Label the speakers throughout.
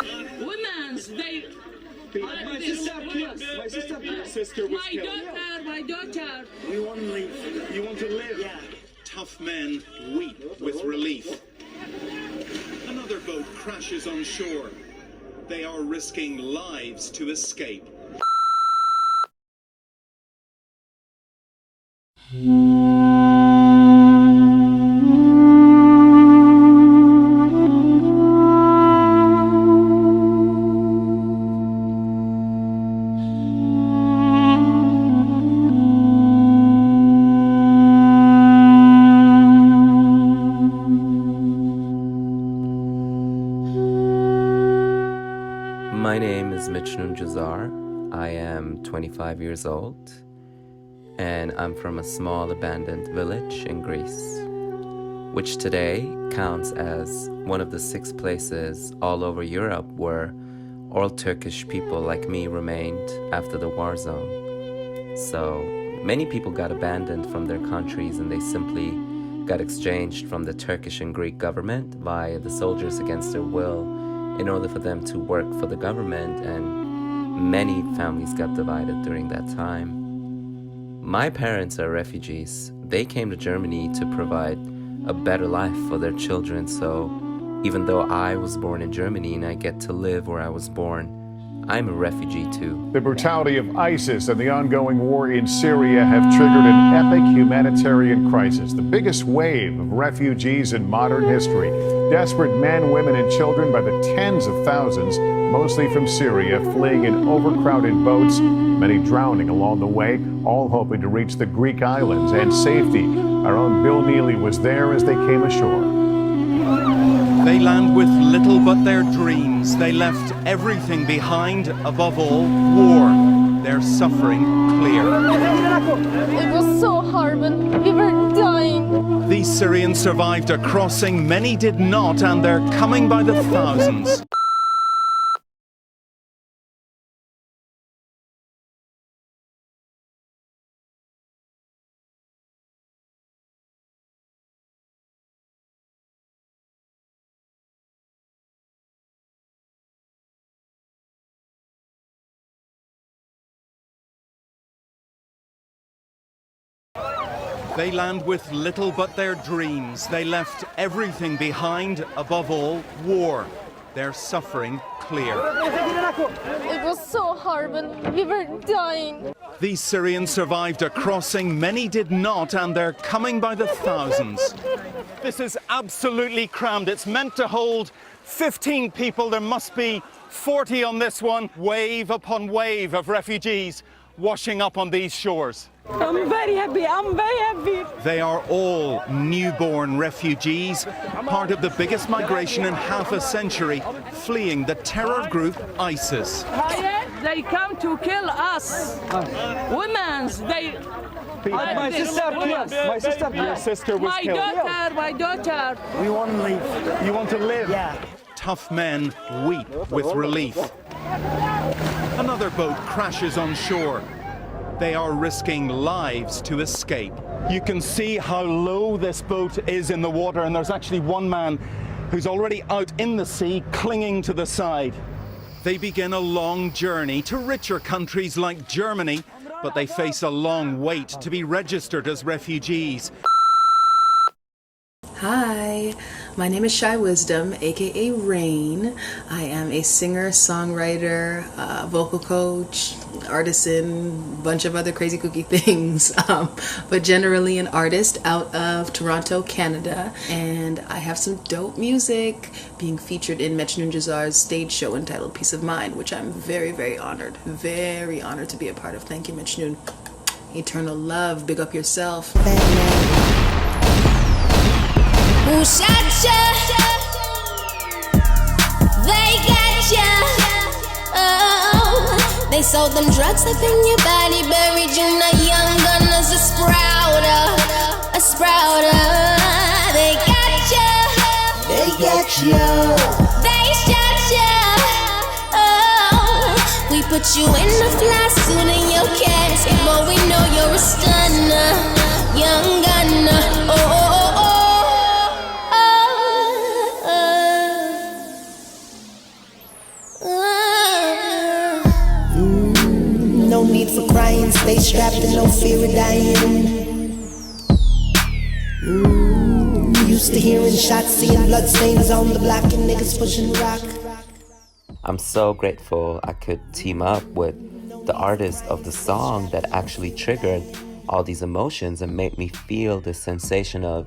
Speaker 1: Women's, they...
Speaker 2: My sister was killed.
Speaker 1: My daughter.
Speaker 2: We want to leave. You want to live?
Speaker 3: Yeah.
Speaker 4: Tough men weep with relief. Another boat crashes on shore. They are risking lives to escape.
Speaker 5: My name is Mecnun Giasar. I am 25 years old, and I'm from a small abandoned village in Greece, which today counts as one of the 6 places all over Europe where all Turkish people like me remained after the war zone. So many people got abandoned from their countries, and they simply got exchanged from the Turkish and Greek government via the soldiers against their will in order for them to work for the government, and many families got divided during that time. My parents are refugees. They came to Germany to provide a better life for their children, so even though I was born in Germany and I get to live where I was born, I'm a refugee too.
Speaker 6: The brutality of ISIS and the ongoing war in Syria have triggered an epic humanitarian crisis, the biggest wave of refugees in modern history. Desperate men, women, and children by the tens of thousands, mostly from Syria, fleeing in overcrowded boats, many drowning along the way, all hoping to reach the Greek islands and safety. Our own Bill Neely was there as they came ashore.
Speaker 4: They land with little but their dreams. They left everything behind, above all, war. Their suffering clear.
Speaker 7: It was so hard, but we were dying.
Speaker 4: These Syrians survived a crossing, many did not, and they're coming by the thousands. They land with little but their dreams. They left everything behind, above all, war. Their suffering clear.
Speaker 7: It was so hard, but we were dying.
Speaker 4: These Syrians survived a crossing, many did not, and they're coming by the thousands. This is absolutely crammed. It's meant to hold 15 people. There must be 40 on this one. Wave upon wave of refugees washing up on these shores.
Speaker 1: I'm very happy.
Speaker 4: They are all newborn refugees, part of the biggest migration in half a century, fleeing the terror group ISIS.
Speaker 1: They come to kill us. Women's, they...
Speaker 2: My sister killed. Your sister was killed.
Speaker 1: My daughter.
Speaker 2: We want to leave. You want to live?
Speaker 3: Yeah.
Speaker 4: Tough men weep with relief. Another boat crashes on shore. They are risking lives to escape. You can see how low this boat is in the water, and there's actually one man who's already out in the sea, clinging to the side. They begin a long journey to richer countries like Germany, but they face a long wait to be registered as refugees.
Speaker 8: Hi, my name is Shy Wisdom, aka Rain. I am a singer, songwriter, vocal coach, artisan, bunch of other crazy kooky things, but generally an artist out of Toronto, Canada. And I have some dope music being featured in Mecnun Giasar's stage show entitled Peace of Mind, which I'm very, very honored to be a part of. Thank you, Mecnun. Eternal love, big up yourself.
Speaker 9: Who shot ya? They got ya. Oh, they sold them drugs up in your body, buried you not young gunners, a sprouter. They got ya.
Speaker 3: They got ya.
Speaker 9: They shot ya. Oh, we put you in the fly suit in your casket, but we know you're a stunner, young gunner. Oh, oh, oh, oh.
Speaker 3: need for crying. Stay strapped and no fear of dying. Used to hearing shots, seeing bloodstains on the block and niggas pushing rock.
Speaker 5: I'm so grateful I could team up with the artist of the song that actually triggered all these emotions and made me feel the sensation of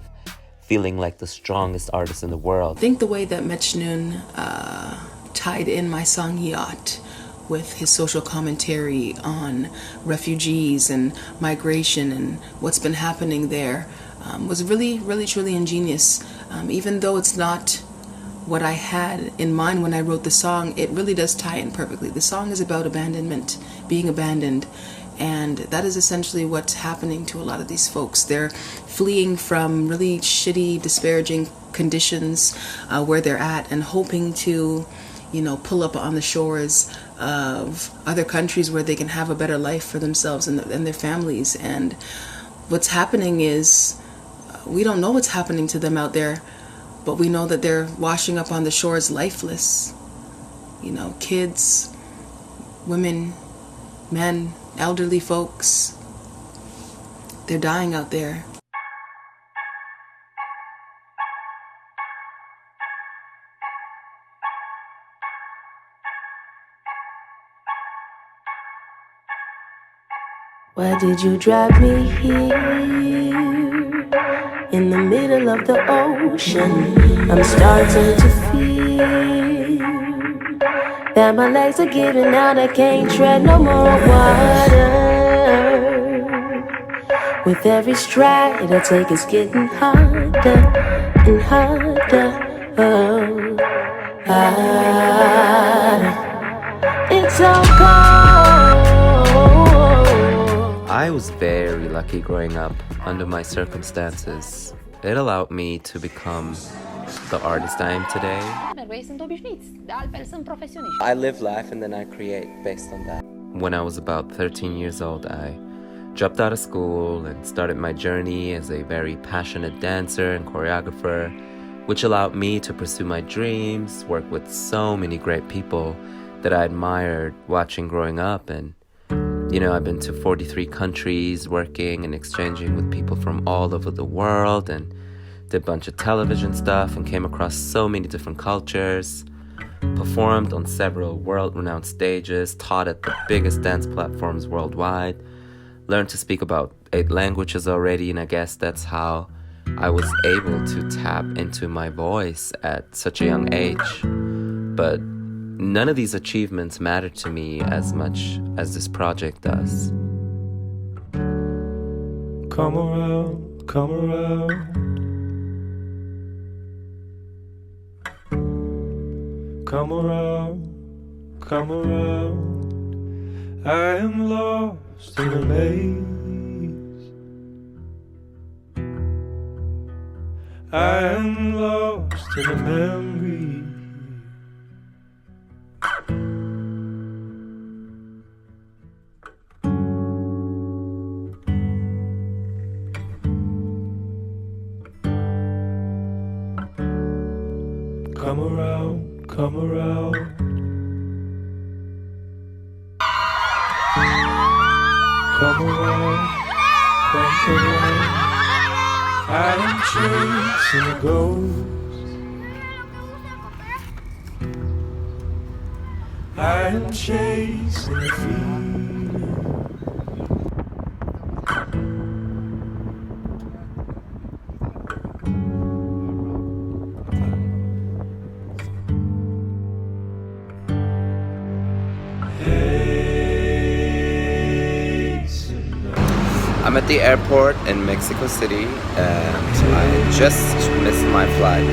Speaker 5: feeling like the strongest artist in the world.
Speaker 8: I think the way that Mecnun tied in my song Yacht with his social commentary on refugees and migration and what's been happening there was really, really, truly ingenious. Even though it's not what I had in mind when I wrote the song, it really does tie in perfectly. The song is about abandonment, being abandoned, and that is essentially what's happening to a lot of these folks. They're fleeing from really shitty, disparaging conditions where they're at and hoping to, pull up on the shores of other countries where they can have a better life for themselves and their families. And what's happening is, we don't know what's happening to them out there, but we know that they're washing up on the shores lifeless. Kids, women, men, elderly folks, they're dying out there.
Speaker 9: Why did you drag me here in the middle of the ocean? I'm starting to feel that my legs are giving out. I can't tread no more water. With every stride I take, it's getting harder and harder. Oh, harder. It's so cold.
Speaker 5: I was very lucky growing up under my circumstances. It allowed me to become the artist I am today. I live life and then I create based on that. When I was about 13 years old, I dropped out of school and started my journey as a very passionate dancer and choreographer, which allowed me to pursue my dreams, work with so many great people that I admired watching growing up. And I've been to 43 countries working and exchanging with people from all over the world, and did a bunch of television stuff and came across so many different cultures, performed on several world-renowned stages, taught at the biggest dance platforms worldwide, learned to speak about 8 languages already, and I guess that's how I was able to tap into my voice at such a young age. But none of these achievements matter to me as much as this project does.
Speaker 10: Come around, come around. Come around, come around. I am lost in a maze. I am lost in a memory. Come around, come around. Come around, come around. I am chasing a ghost. I am chasing a feeling.
Speaker 5: I'm at the airport in Mexico City and I just missed my flight.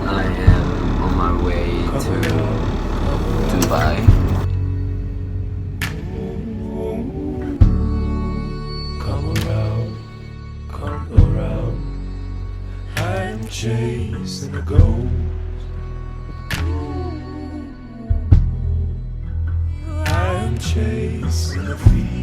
Speaker 5: I am on my way to Dubai.
Speaker 10: Chasing a ghost. I'm chasing a fever.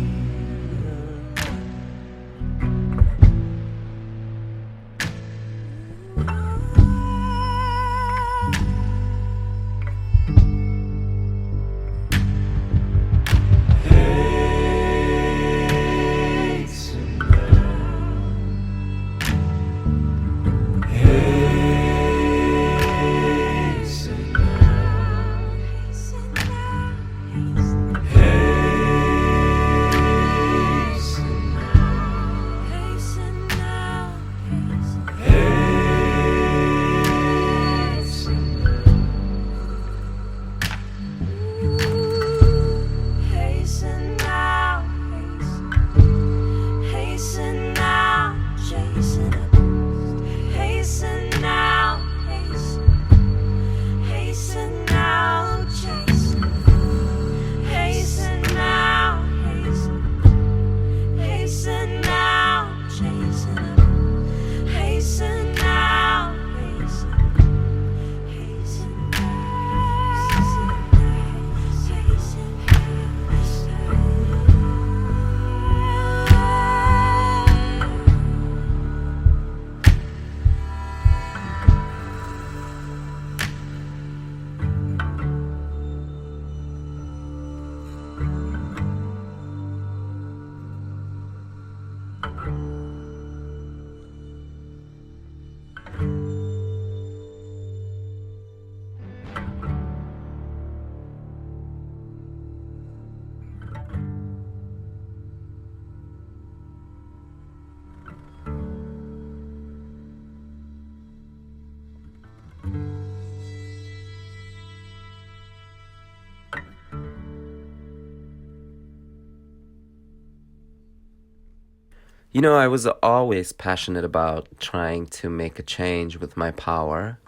Speaker 5: You know, I was always passionate about trying to make a change with my power.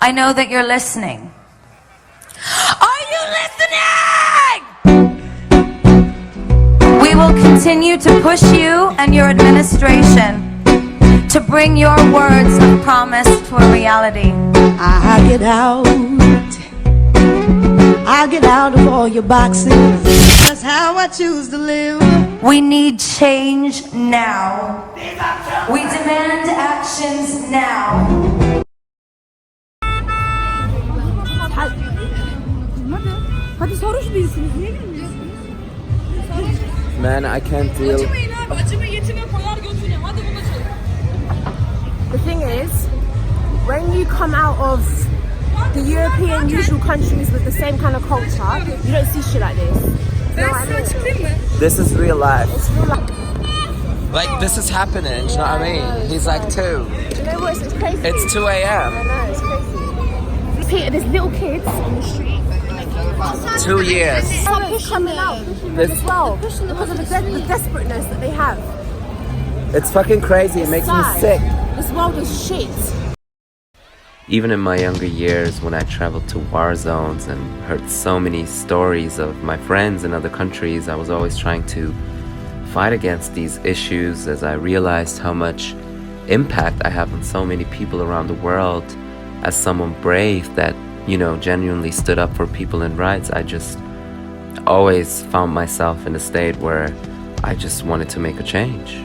Speaker 11: I know that you're listening. Are you listening? We will continue to push you and your administration to bring your words of promise to a reality.
Speaker 3: I get out of all your boxes. That's how I choose to live.
Speaker 11: We need change now. We demand actions now.
Speaker 5: Man, I can't deal.
Speaker 12: The thing is, when you come out of the European usual countries with the same kind of culture, you don't see shit like this. You know what I mean?
Speaker 5: This is real life.
Speaker 12: It's real life.
Speaker 5: Like, this is happening, do you know what I mean? He's like 2.
Speaker 12: Do you know what? It's crazy.
Speaker 5: It's 2 a.m.
Speaker 12: I know, it's crazy. Peter, there's little kids on the street.
Speaker 5: 2 years.
Speaker 12: Stop coming out, pushing them as well, because of the desperateness that they have.
Speaker 5: It's fucking crazy. It makes me sick.
Speaker 12: This world is shit.
Speaker 5: Even in my younger years, when I traveled to war zones and heard so many stories of my friends in other countries, I was always trying to fight against these issues as I realized how much impact I have on so many people around the world. As someone brave that, you know, genuinely stood up for people and rights, I just always found myself in a state where I just wanted to make a change.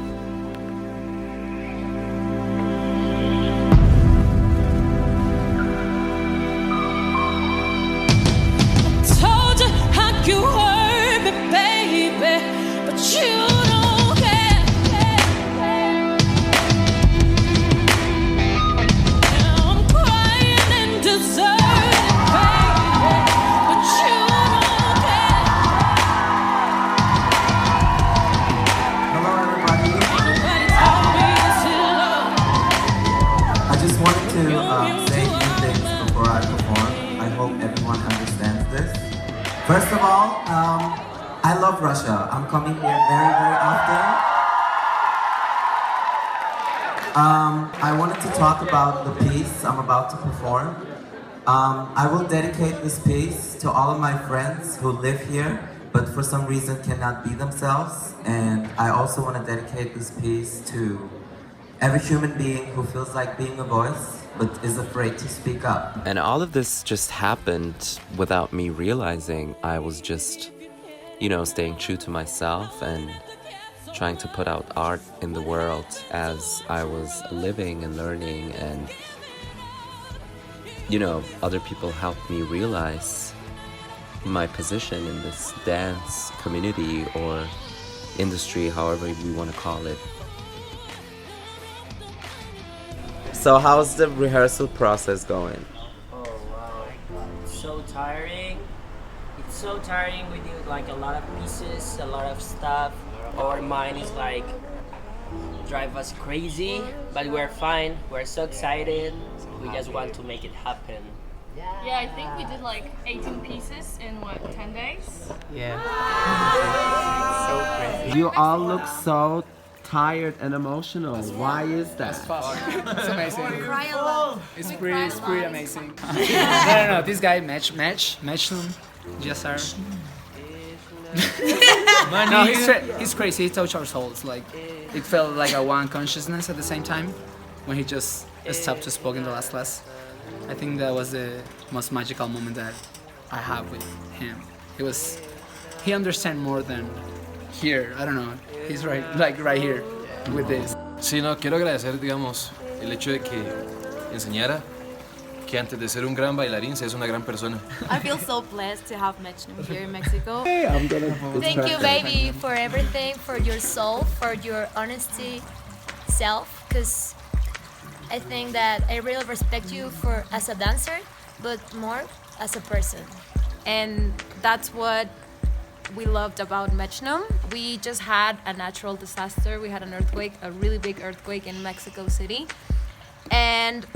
Speaker 13: First of all, I love Russia. I'm coming here very, very often. I wanted to talk about the piece I'm about to perform. I will dedicate this piece to all of my friends who live here, but for some reason cannot be themselves. And I also want to dedicate this piece to every human being who feels like being a voice, but is afraid to speak up.
Speaker 5: And all of this just happened without me realizing. I was just, you know, staying true to myself and trying to put out art in the world as I was living and learning, and you know, other people helped me realize my position in this dance community or industry, however we want to call it. So how's the rehearsal process going?
Speaker 14: Oh wow, it's so tiring. It's so tiring. We do like a lot of pieces, a lot of stuff. Our mind is like drive us crazy, but we're fine. We're so excited. We just want to make it happen.
Speaker 7: Yeah, I think we did like 18 pieces in what, 10 days?
Speaker 5: Yeah. So crazy. You all look so tired and emotional. Why is that?
Speaker 15: It's amazing.
Speaker 7: Cry a lot.
Speaker 15: It's pretty amazing. No. This guy, Mecnun Giasar. No, he's crazy. He touched our souls. Like, it felt like a one consciousness at the same time when he just stopped to speak in the last class. I think that was the most magical moment that I have with him. He understands more than here. I don't know. He's right here with this.
Speaker 16: Sí, no, quiero agradecer, digamos, el hecho de que enseñara que antes de ser un gran bailarín se es una gran persona.
Speaker 17: I feel so blessed to have Mecnun here in Mexico.
Speaker 2: Hey,
Speaker 17: Thank you, baby, for everything, for your soul, for your honesty self, because I think that I really respect you for as a dancer, but more as a person. And that's what we loved about Mecnun. We just had a natural disaster. We had an earthquake, a really big earthquake in Mexico City. And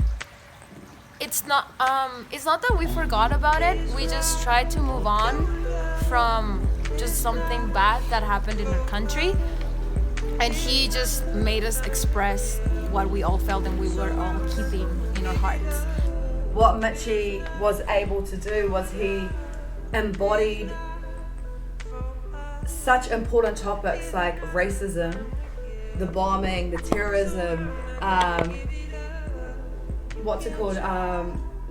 Speaker 17: it's not that we forgot about it. We just tried to move on from just something bad that happened in our country. And he just made us express what we all felt and we were all keeping in our hearts.
Speaker 18: What Mitchie was able to do was he embodied such important topics like racism, the bombing, the terrorism,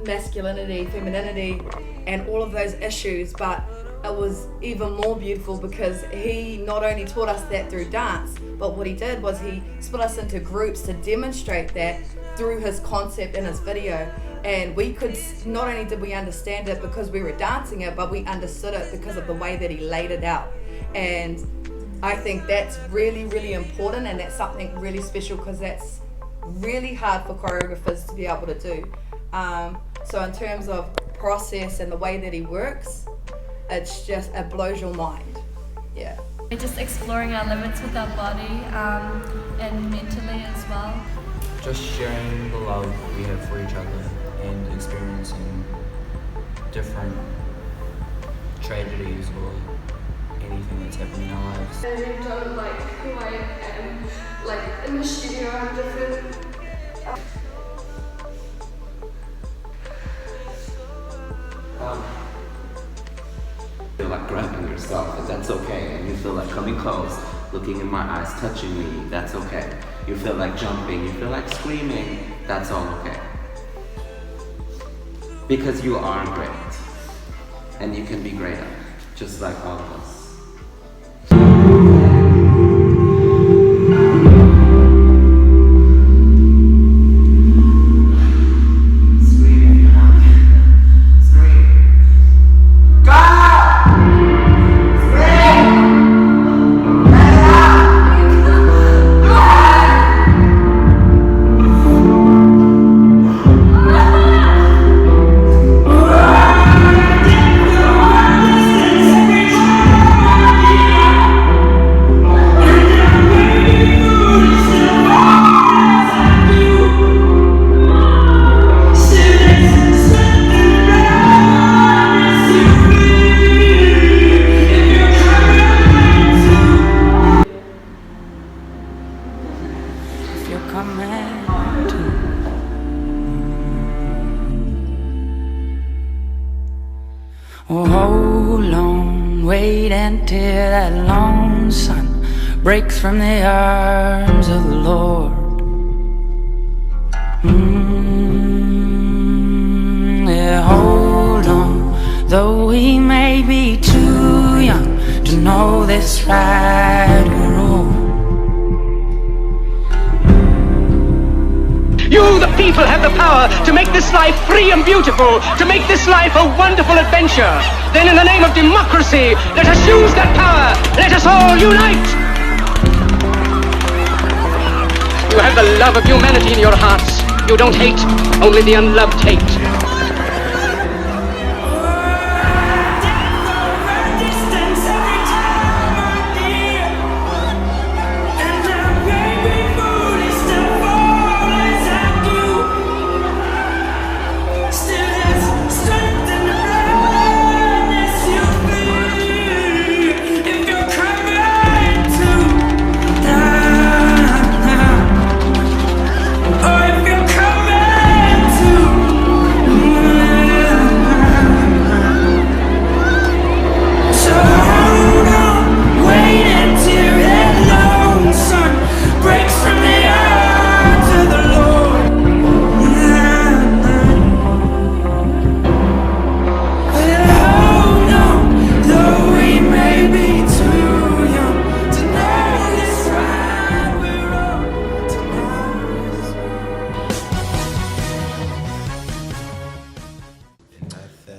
Speaker 18: masculinity, femininity, and all of those issues, but it was even more beautiful because he not only taught us that through dance, but what he did was he split us into groups to demonstrate that through his concept in his video. And we could, not only did we understand it because we were dancing it, but we understood it because of the way that he laid it out. And I think that's really, really important, and that's something really special because that's really hard for choreographers to be able to do. So in terms of process and the way that he works, it's just, it blows your mind. Yeah.
Speaker 7: We're just exploring our limits with our body and mentally as well.
Speaker 19: Just sharing the love we have for each other and experiencing different tragedies or anything that's happening in our lives.
Speaker 7: I really don't like who I am. Like in the studio, I'm different.
Speaker 5: You feel like grabbing yourself, and that's okay. And you feel like coming close, looking in my eyes, touching me, that's okay. You feel like jumping, you feel like screaming, that's all okay. Because you are great. And you can be greater, just like all of us.
Speaker 20: Hold on, wait until that long sun breaks from the arms of the Lord. Yeah, hold on, though we may be too young to know this right, we're all.
Speaker 21: You, the people, have the power to make this life free and beautiful, to make this life a wonderful adventure. Then in the name of democracy, let us use that power. Let us all unite. You have the love of humanity in your hearts. You don't hate, only the unloved hate.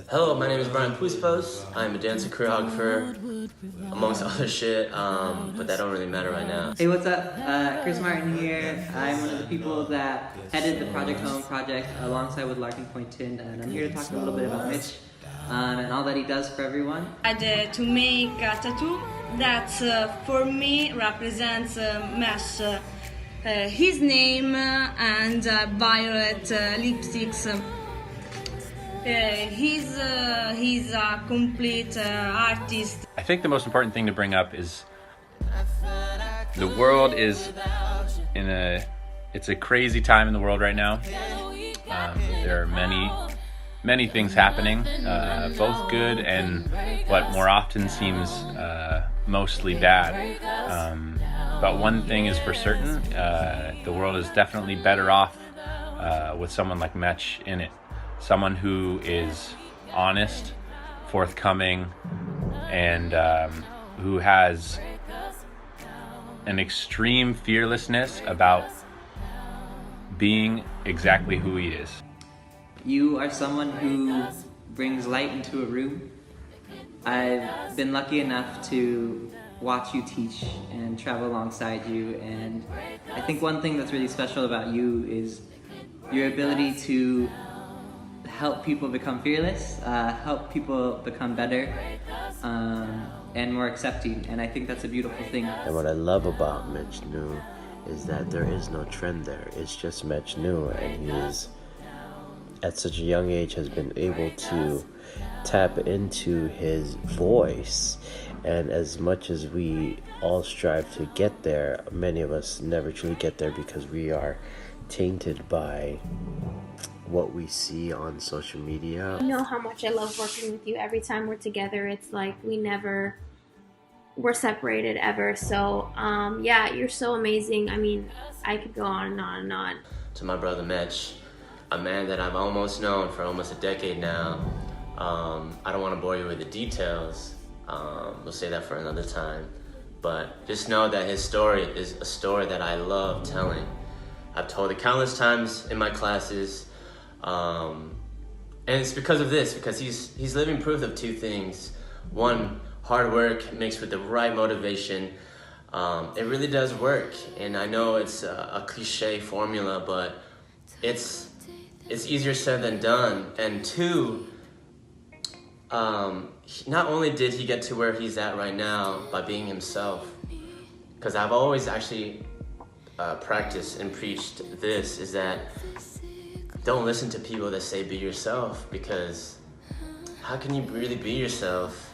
Speaker 22: Hello, my name is Brian Puspos. I'm a dancer choreographer, amongst other shit, but that don't really matter right now.
Speaker 23: Hey, what's up? Chris Martin here. I'm one of the people that headed the Project Home project alongside with Larkin Pointon, and I'm here to talk a little bit about Mitch and all that he does for everyone.
Speaker 24: I had to make a tattoo that for me represents Mesh. His name and violet lipsticks. He's a complete artist.
Speaker 25: I think the most important thing to bring up is the world is it's a crazy time in the world right now. There are many things happening, both good and what more often seems mostly bad. But one thing is for certain, the world is definitely better off with someone like Mech in it. Someone who is honest, forthcoming, and who has an extreme fearlessness about being exactly who he is.
Speaker 23: You are someone who brings light into a room. I've been lucky enough to watch you teach and travel alongside you, and I think one thing that's really special about you is your ability to help people become fearless, help people become better, and more accepting, and I think that's a beautiful thing.
Speaker 26: And what I love about Mecnun is that there is no trend there. It's just Mecnun, and he is, at such a young age, has been able to tap into his voice. And as much as we all strive to get there, many of us never truly get there because we are tainted by what we see on social media.
Speaker 27: You know how much I love working with you. Every time we're together, it's like we're separated ever. So yeah, you're so amazing. I mean, I could go on and on and on.
Speaker 22: To my brother Mech, a man that I've almost known for almost a decade now. I don't want to bore you with the details. We'll say that for another time. But just know that his story is a story that I love telling. I've told it countless times in my classes. And it's because of this, because he's living proof of two things. One, hard work mixed with the right motivation. It really does work, and I know it's a cliche formula, but it's easier said than done. And two, not only did he get to where he's at right now by being himself, because I've always actually practiced and preached this, is that don't listen to people that say be yourself, because how can you really be yourself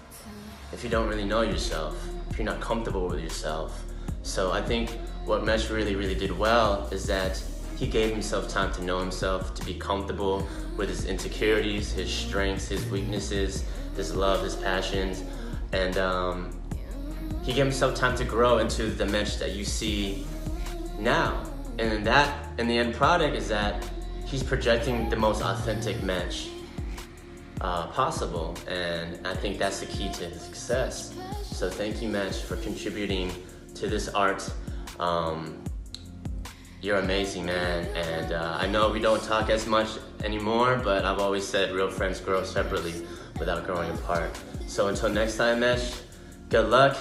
Speaker 22: if you don't really know yourself, if you're not comfortable with yourself? So I think what Mech really did well is that he gave himself time to know himself, to be comfortable with his insecurities, his strengths, his weaknesses, his love, his passions, and he gave himself time to grow into the Mech that you see now. And the end product is that he's projecting the most authentic Mech. possible, and I think that's the key to his success. So thank you, Mech, for contributing to this art. You're amazing, man, and I know we don't talk as much anymore, but I've always said real friends grow separately without growing apart. So until next time, Mech, good luck.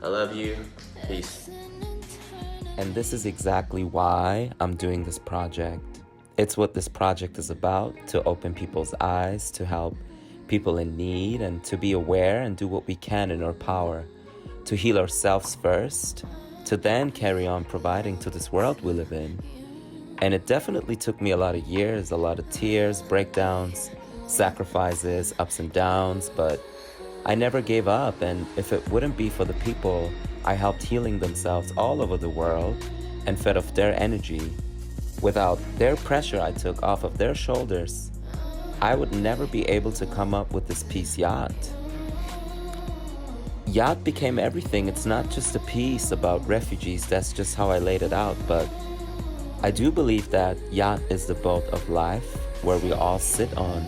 Speaker 22: I love you. Peace.
Speaker 5: And this is exactly why I'm doing this project. It's what this project is about, to open people's eyes, to help people in need, and to be aware and do what we can in our power, to heal ourselves first, to then carry on providing to this world we live in. And it definitely took me a lot of years, a lot of tears, breakdowns, sacrifices, ups and downs, but I never gave up. And if it wouldn't be for the people I helped healing themselves all over the world and fed off their energy, without their pressure I took off of their shoulders, I would never be able to come up with this piece, Yacht. Yacht became everything. It's not just a piece about refugees, that's just how I laid it out, but I do believe that Yacht is the boat of life, where we all sit on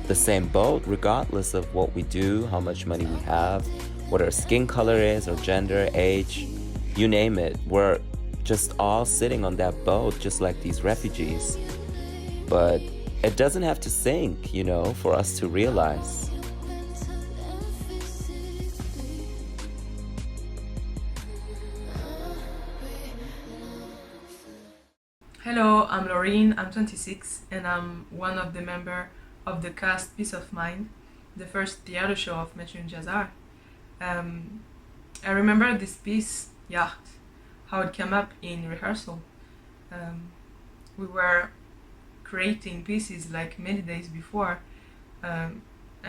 Speaker 5: the same boat regardless of what we do, how much money we have, what our skin color is, or gender, age, you name it. We're just all sitting on that boat just like these refugees. But it doesn't have to sink, you know, for us to realize.
Speaker 1: Hello, I'm Laureen, I'm 26, and I'm one of the members of the cast Peace of Mind, the first theater show of Mecnun Giasar. I remember this piece, Yacht, how it came up in rehearsal. We were creating pieces like many days before, and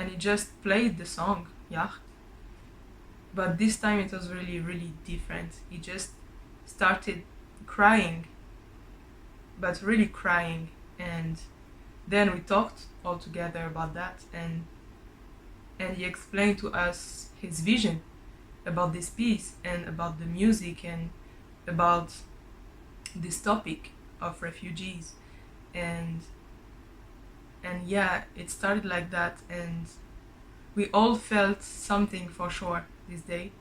Speaker 1: he just played the song, Yacht. But this time it was really, really different. He just started crying, but really crying, and then we talked all together about that, and he explained to us his vision about this piece and about the music and about this topic of refugees, and yeah, it started like that, and we all felt something for sure this day.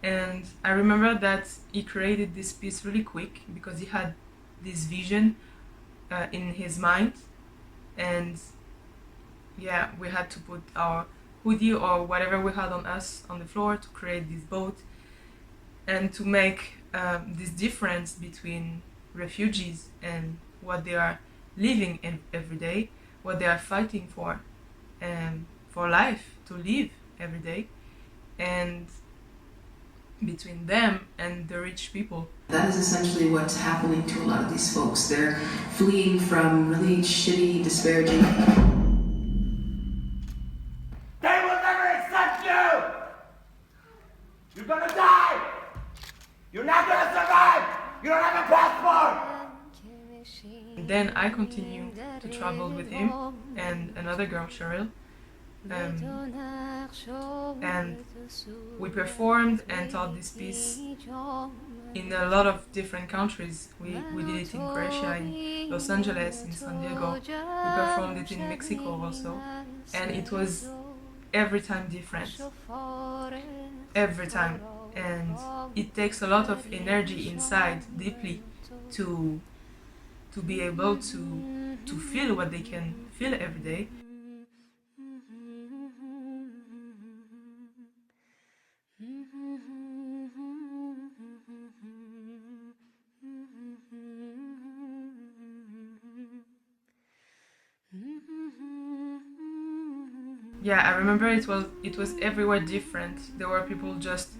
Speaker 1: And I remember that he created this piece really quick because he had this vision in his mind, and yeah, we had to put our hoodie or whatever we had on us on the floor to create this boat and to make this difference between refugees and what they are living in every day, what they are fighting for life, to live every day, and between them and the rich people.
Speaker 3: That is essentially what's happening to a lot of these folks. They're fleeing from really shitty, disparaging.
Speaker 4: They will never accept you! You're gonna die! You're not gonna survive! You don't have a passport!
Speaker 1: Then I continued to travel with him and another girl, Cheryl. And we performed and taught this piece in a lot of different countries. We did it in Croatia, in Los Angeles, in San Diego. We performed it in Mexico also. And it was every time different. Every time. And it takes a lot of energy inside, deeply, to be able to feel what they can feel every day. Yeah, I remember it was everywhere different. There were people just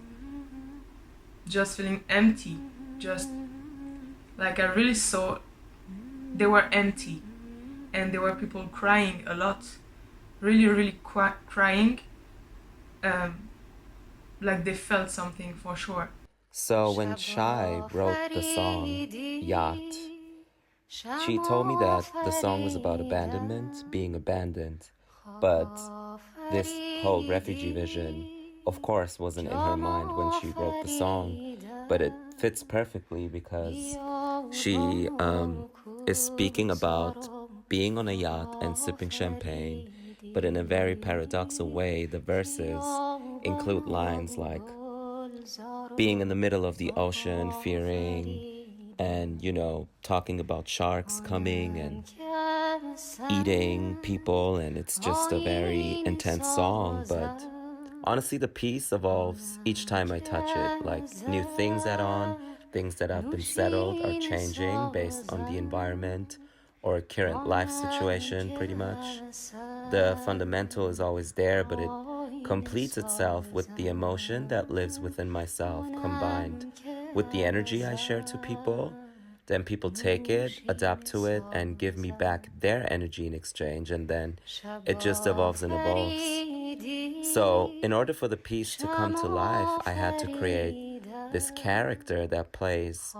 Speaker 1: feeling empty, just like I really saw they were empty, and there were people crying a lot, really crying, like they felt something for sure.
Speaker 5: So when Shai wrote the song Yacht, she told me that the song was about abandonment, being abandoned, but this whole refugee vision, of course, wasn't in her mind when she wrote the song, but it fits perfectly because she is speaking about being on a yacht and sipping champagne but in a very paradoxical way, the verses include lines like being in the middle of the ocean, fearing, and, you know, talking about sharks coming and eating people, and it's just a very intense song. But honestly, the piece evolves each time I touch it, like new things add on, things that have been settled are changing based on the environment or current life situation, pretty much. The fundamental is always there, but it completes itself with the emotion that lives within myself, combined with the energy I share to people. Then people take it, adapt to it, and give me back their energy in exchange, and then it just evolves and evolves. So, in order for the piece to come to life, I had to create this character that plays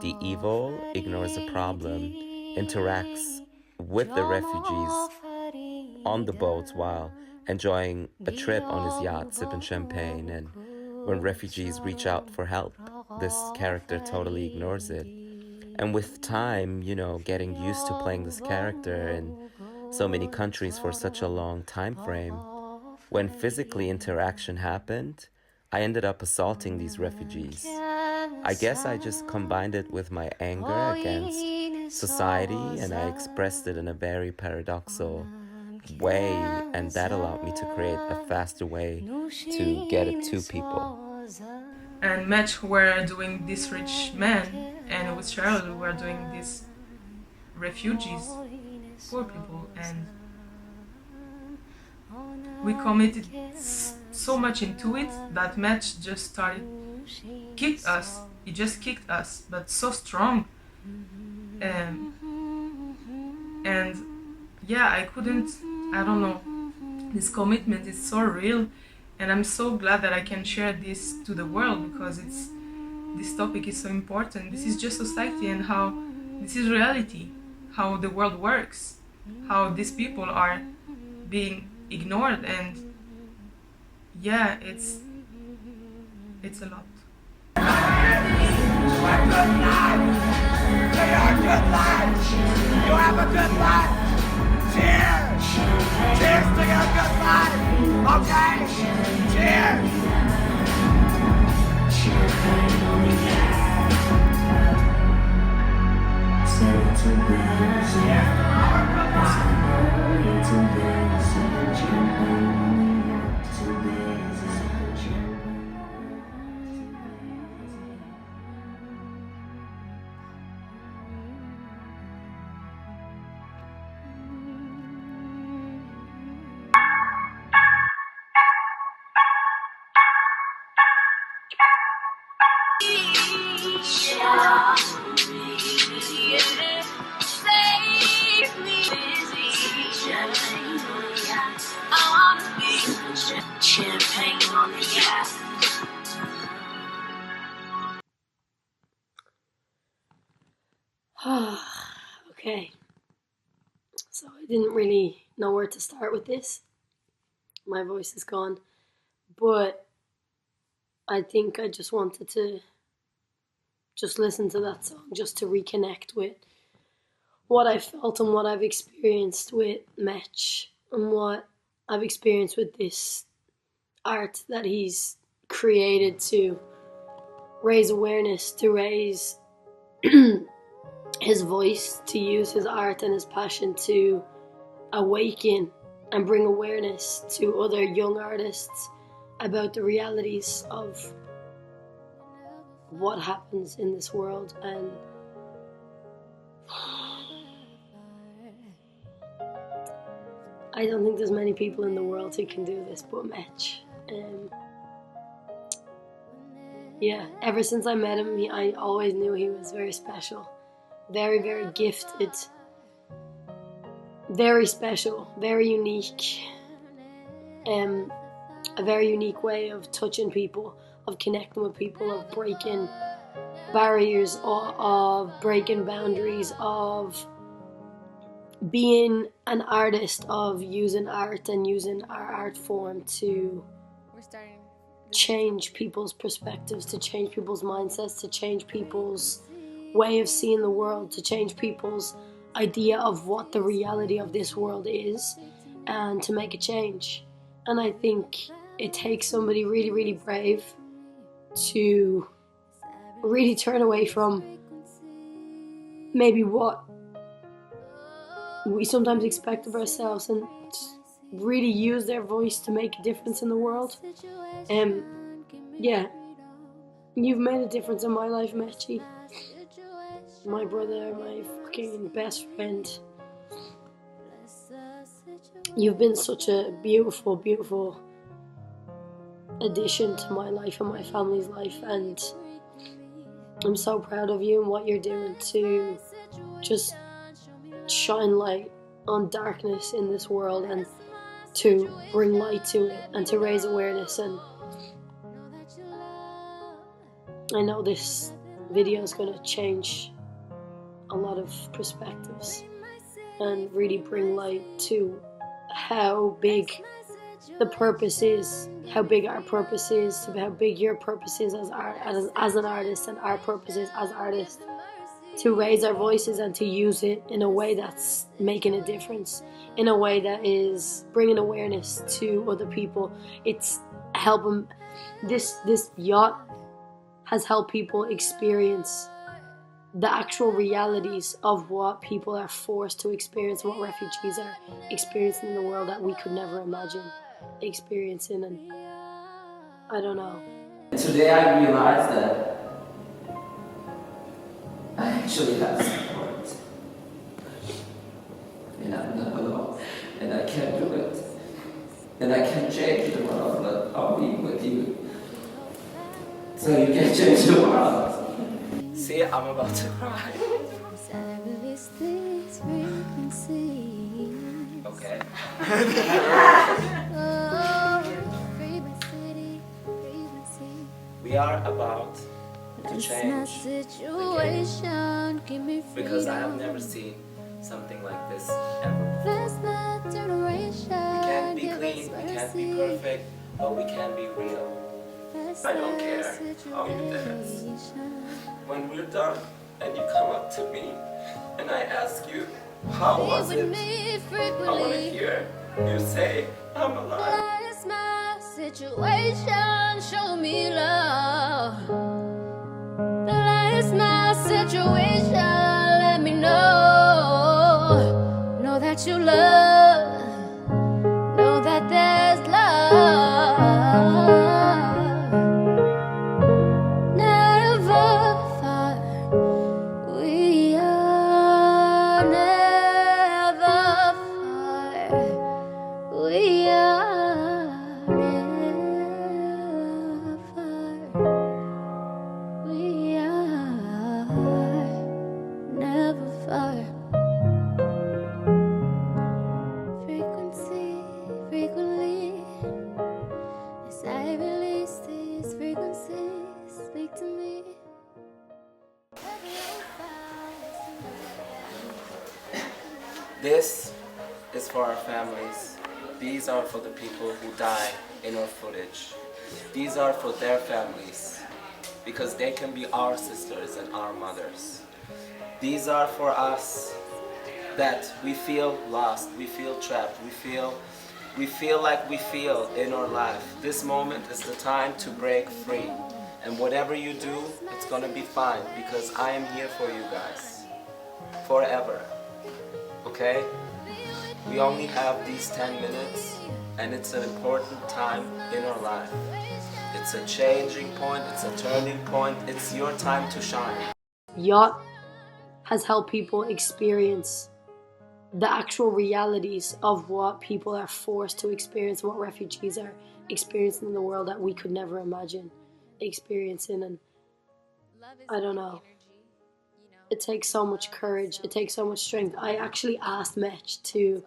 Speaker 5: the evil, ignores the problem, interacts with the refugees on the boats while enjoying a trip on his yacht, sipping champagne. And when refugees reach out for help, this character totally ignores it. And with time, you know, getting used to playing this character in so many countries for such a long time frame, when physically interaction happened, I ended up assaulting these refugees. I guess I just combined it with my anger against society, and I expressed it in a very paradoxical way, and that allowed me to create a faster way to get it to people.
Speaker 1: And Match were doing this rich man, and with Cheryl we were doing these refugees, poor people, and we committed so much into it that Match just started kicked us. He just kicked us, but so strong. And yeah, I don't know. This commitment is so real, and I'm so glad that I can share this to the world, because this topic is so important. This is just society and how this is reality, how the world works, how these people are being ignored, and yeah, it's a lot.
Speaker 4: They are good lives. You have a good life. Cheers. Cheers to your good life. Okay? Cheers.
Speaker 6: Okay, so I didn't really know where to start with this. My voice is gone, but I think I just wanted to just listen to that song just to reconnect with what I felt and what I've experienced with Mech and what I've experienced with this art that he's created to raise awareness, to raise his voice, to use his art and his passion to awaken and bring awareness to other young artists about the realities of what happens in this world. And I don't think there's many people in the world who can do this but Mech. Yeah, ever since I met him, I always knew he was very special. Very, very gifted. Very special, very unique. A very unique way of touching people, of connecting with people, of breaking barriers, of breaking boundaries, of being an artist, of using art and using our art form to change people's perspectives, to change people's mindsets, to change people's way of seeing the world, to change people's idea of what the reality of this world is, and to make a change. And I think it takes somebody really, really brave to really turn away from maybe what we sometimes expect of ourselves and really use their voice to make a difference in the world. Yeah, you've made a difference in my life, Mechi. My brother, my fucking best friend. You've been such a beautiful, beautiful addition to my life and my family's life, and I'm so proud of you and what you're doing to just shine light on darkness in this world and to bring light to it and to raise awareness. And I know this video is going to change a lot of perspectives and really bring light to how big the purpose is, how big our purpose is, how big your purpose is as an artist, and our purpose is as artists, to raise our voices and to use it in a way that's making a difference, in a way that is bringing awareness to other people. It's helping. This yacht has helped people experience the actual realities of what people are forced to experience, what refugees are experiencing in the world that we could never imagine experiencing. And I don't know.
Speaker 20: Today I realized that I actually have support. And I'm not alone. And I can do it. And I can change the world, but I'll be with you. So you can change the world. See, I'm about to cry. Okay. We are about to change the game, because I have never seen something like this ever before. We can't be clean, we can't be perfect, but we can be real. I don't care how you dance. When we're done and you come up to me and I ask you, how was it? I want to hear you say, I'm alive.
Speaker 7: Realize my situation, show me love. Realize my situation, let me know. Know that you love, know that there's love. Never far, we are never far. We are never far. We are never far. Frequency, frequently, as I release these frequencies, speak to me.
Speaker 20: This is for our families. These are for the people who die in our footage. These are for their families, because they can be our sisters and our mothers. These are for us that we feel lost, we feel trapped, we feel like we feel in our life. This moment is the time to break free. And whatever you do, it's gonna be fine, because I am here for you guys. Forever. Okay? We only have these 10 minutes, and it's an important time in our life. It's a changing point, it's a turning point, it's your time to shine.
Speaker 6: Yacht has helped people experience the actual realities of what people are forced to experience, what refugees are experiencing in the world that we could never imagine experiencing. And I don't know. It takes so much courage, it takes so much strength. I actually asked Mech to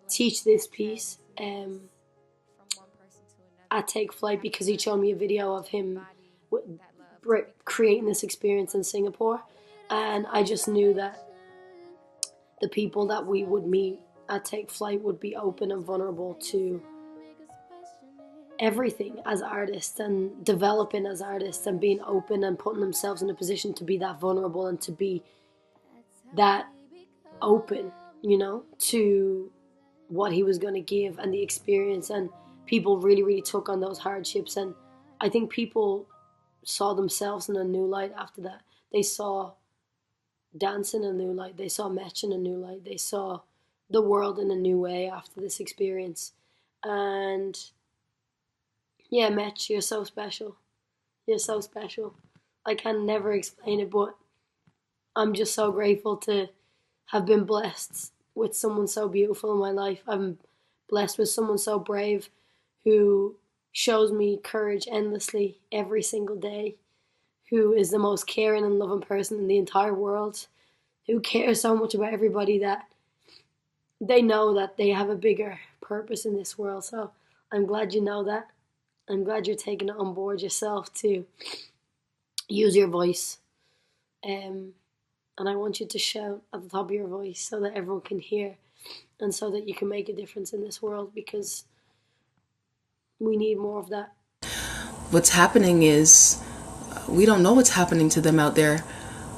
Speaker 6: teach this piece at Take Flight, because he showed me a video of him creating this experience in Singapore, and I just knew that the people that we would meet at Take Flight would be open and vulnerable to everything as artists, and developing as artists, and being open and putting themselves in a position to be that vulnerable and to be that open, you know, to what he was going to give and the experience, and people really, really took on those hardships. And I think people saw themselves in a new light after that. They saw dance in a new light. They saw Mech in a new light. They saw the world in a new way after this experience. And yeah, Mech, you're so special. You're so special. I can never explain it, but I'm just so grateful to have been blessed with someone so beautiful in my life. I'm blessed with someone so brave who shows me courage endlessly every single day, who is the most caring and loving person in the entire world, who cares so much about everybody that they know that they have a bigger purpose in this world. So I'm glad you know that. I'm glad you're taking it on board yourself to use your voice. And I want you to shout at the top of your voice so that everyone can hear and so that you can make a difference in this world, because we need more of that.
Speaker 3: What's happening is we don't know what's happening to them out there,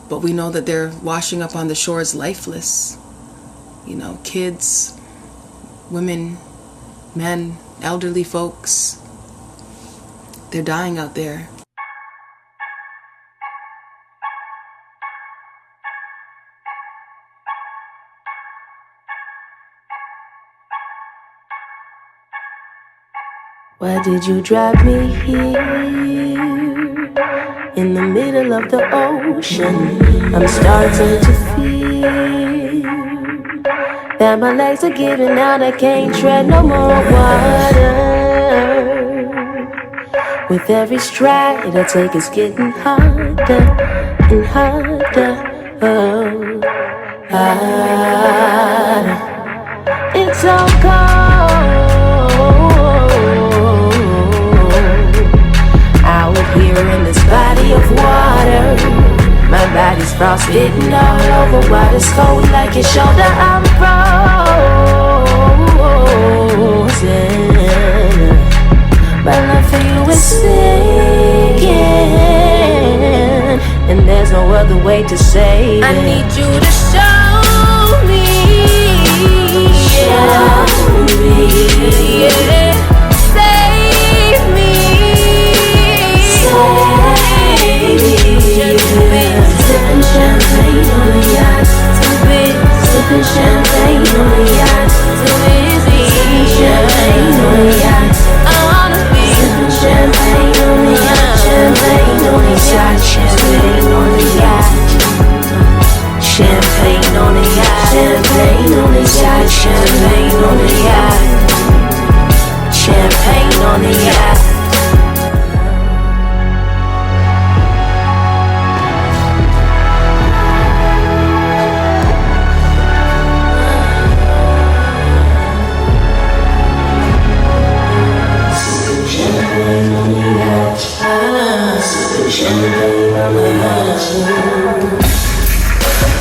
Speaker 3: but we know that they're washing up on the shores lifeless. You know, kids, women, men, elderly folks, they're dying out there.
Speaker 8: Why did you drag me here in the middle of the ocean? I'm starting to feel that my legs are giving out. I can't tread no more water. With every stride I take, it's getting harder and harder. Oh, harder. It's so cold out here in this body of water. My body's frostbitten all over while it's cold like your shoulder. I'm frozen, but love for you is sinking, and there's no other way to save it. I need you to show me. Show me, yeah. Save me, save me. Sipping champagne on the yacht, too big. Sipping champagne on the yacht, too busy. Sipping champagne on the yacht, I wanna be. Sipping champagne on the yacht, champagne on the yacht, champagne on the yacht. Champagne on the yacht, champagne on the yacht, champagne on the yacht, champagne on the yacht. Sipping champagne on the yacht, sipping champagne on the yacht.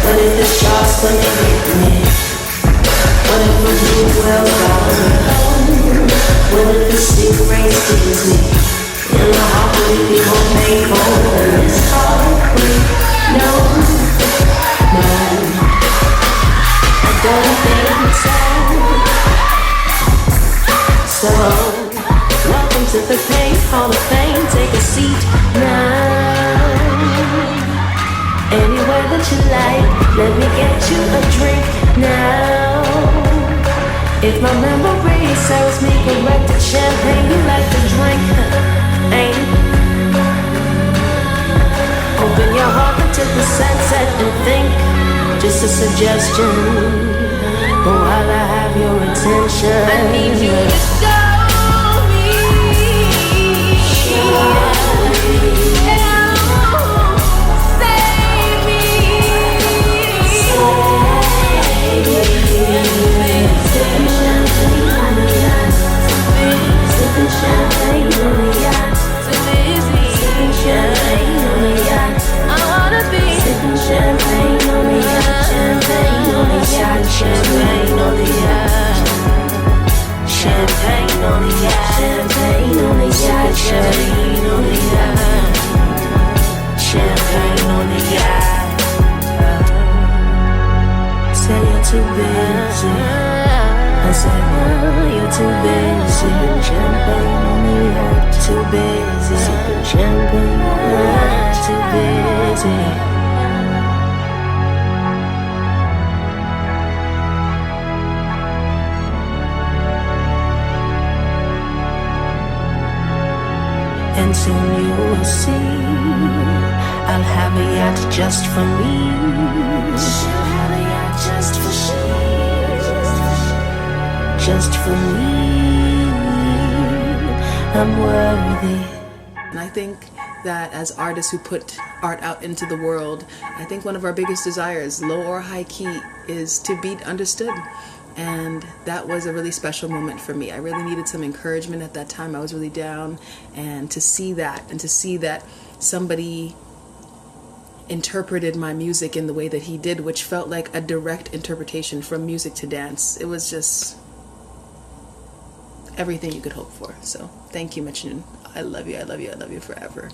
Speaker 8: What if the sharks come and get me? What if we do well about me? What if the stingrays stings me? In the heartbreak we gon' pay for this heartbreak. No, no, I don't think so. So, welcome to the Pain Hall of Fame. Take a seat now. Anywhere that you like, let me get you a drink now. If my memory serves me correct, it's champagne you like to drink, ain't it? Open your heart to the sunset and think, just a suggestion. But while I have your attention, I need you to show me. Show me. Sipping champagne on the yacht, sipping champagne on the yacht, sipping champagne on the yacht. I wanna be sipping champagne on the yacht, champagne on the yacht, champagne on the yacht, champagne on the yacht, champagne on the yacht, champagne on the yacht, champagne on the yacht. Say you're too busy. I said and soon you will see. I'll have a yacht just for me. She'll have a yacht just for she. Just for me. I'm worthy.
Speaker 3: And I think that as artists who put art out into the world, I think one of our biggest desires, low or high key, is to be understood. And that was a really special moment for me. I really needed some encouragement at that time. I was really down, and to see that, and to see that somebody interpreted my music in the way that he did, which felt like a direct interpretation from music to dance. It was just everything you could hope for. So thank you, Mecnun. I love you, I love you, I love you forever.